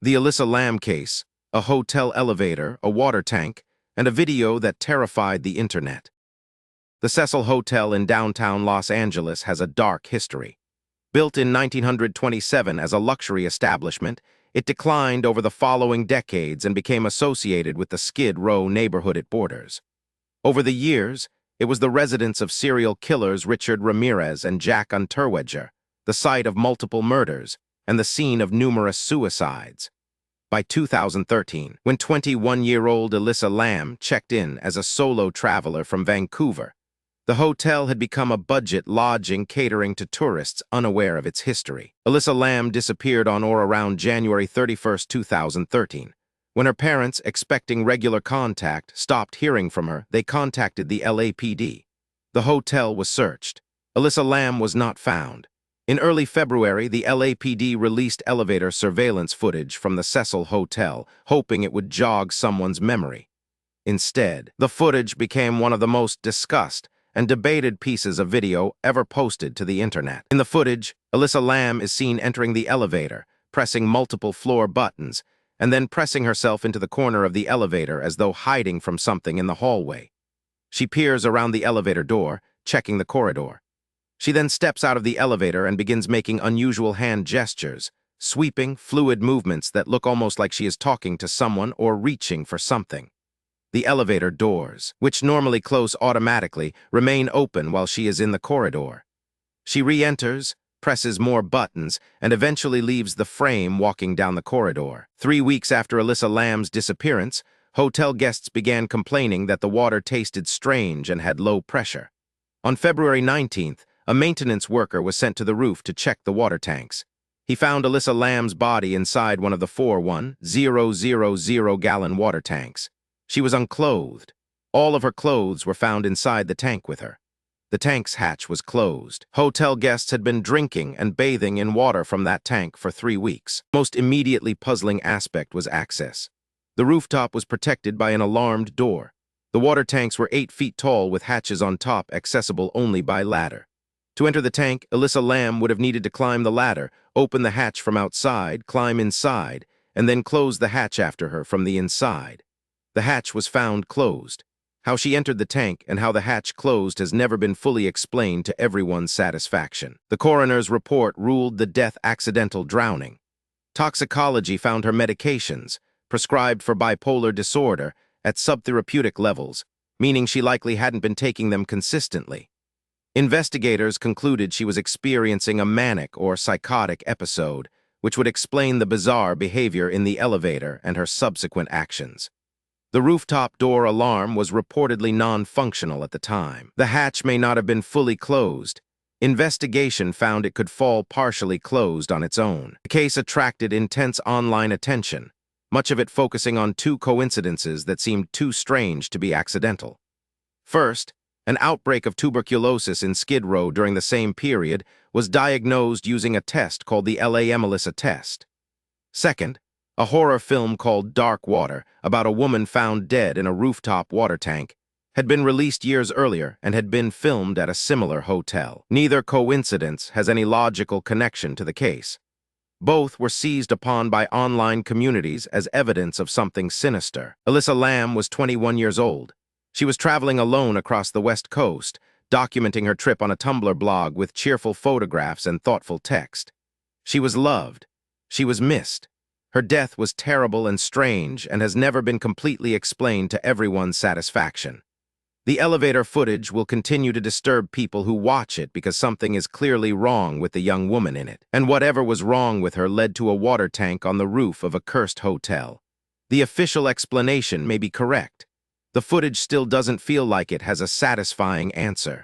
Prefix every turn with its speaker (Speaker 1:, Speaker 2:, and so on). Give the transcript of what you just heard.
Speaker 1: The Elisa Lam case, a hotel elevator, a water tank, and a video that terrified the internet. The Cecil Hotel in downtown Los Angeles has a dark history. Built in 1927 as a luxury establishment, it declined over the following decades and became associated with the Skid Row neighborhood it borders. Over the years, it was the residence of serial killers Richard Ramirez and Jack Unterweger, the site of multiple murders, and the scene of numerous suicides. By 2013, when 21-year-old Elisa Lam checked in as a solo traveler from Vancouver, the hotel had become a budget lodging catering to tourists unaware of its history. Elisa Lam disappeared on or around January 31, 2013. When her parents, expecting regular contact, stopped hearing from her, they contacted the LAPD. The hotel was searched. Elisa Lam was not found. In early February, the LAPD released elevator surveillance footage from the Cecil Hotel, hoping it would jog someone's memory. Instead, the footage became one of the most discussed and debated pieces of video ever posted to the internet. In the footage, Elisa Lam is seen entering the elevator, pressing multiple floor buttons, and then pressing herself into the corner of the elevator as though hiding from something in the hallway. She peers around the elevator door, checking the corridor. She then steps out of the elevator and begins making unusual hand gestures, sweeping, fluid movements that look almost like she is talking to someone or reaching for something. The elevator doors, which normally close automatically, remain open while she is in the corridor. She re-enters, presses more buttons, and eventually leaves the frame walking down the corridor. 3 weeks after Elisa Lam's disappearance, hotel guests began complaining that the water tasted strange and had low pressure. On February 19th, a maintenance worker was sent to the roof to check the water tanks. He found Elisa Lam's body inside one of the 4,100-gallon water tanks. She was unclothed. All of her clothes were found inside the tank with her. The tank's hatch was closed. Hotel guests had been drinking and bathing in water from that tank for 3 weeks. Most immediately puzzling aspect was access. The rooftop was protected by an alarmed door. The water tanks were 8 feet tall with hatches on top accessible only by ladder. To enter the tank, Elisa Lam would have needed to climb the ladder, open the hatch from outside, climb inside, and then close the hatch after her from the inside. The hatch was found closed. How she entered the tank and how the hatch closed has never been fully explained to everyone's satisfaction. The coroner's report ruled the death accidental drowning. Toxicology found her medications, prescribed for bipolar disorder, at subtherapeutic levels, meaning she likely hadn't been taking them consistently. Investigators concluded she was experiencing a manic or psychotic episode, which would explain the bizarre behavior in the elevator and her subsequent actions. The rooftop door alarm was reportedly non-functional at the time. The hatch may not have been fully closed. Investigation found it could fall partially closed on its own. The case attracted intense online attention, much of it focusing on 2 coincidences that seemed too strange to be accidental. First, an outbreak of tuberculosis in Skid Row during the same period was diagnosed using a test called the Elisa test. Second, a horror film called Dark Water, about a woman found dead in a rooftop water tank, had been released years earlier and had been filmed at a similar hotel. Neither coincidence has any logical connection to the case. Both were seized upon by online communities as evidence of something sinister. Elisa Lam was 21 years old. She was traveling alone across the West Coast, documenting her trip on a Tumblr blog with cheerful photographs and thoughtful text. She was loved. She was missed. Her death was terrible and strange and has never been completely explained to everyone's satisfaction. The elevator footage will continue to disturb people who watch it because something is clearly wrong with the young woman in it, and whatever was wrong with her led to a water tank on the roof of a cursed hotel. The official explanation may be correct. The footage still doesn't feel like it has a satisfying answer.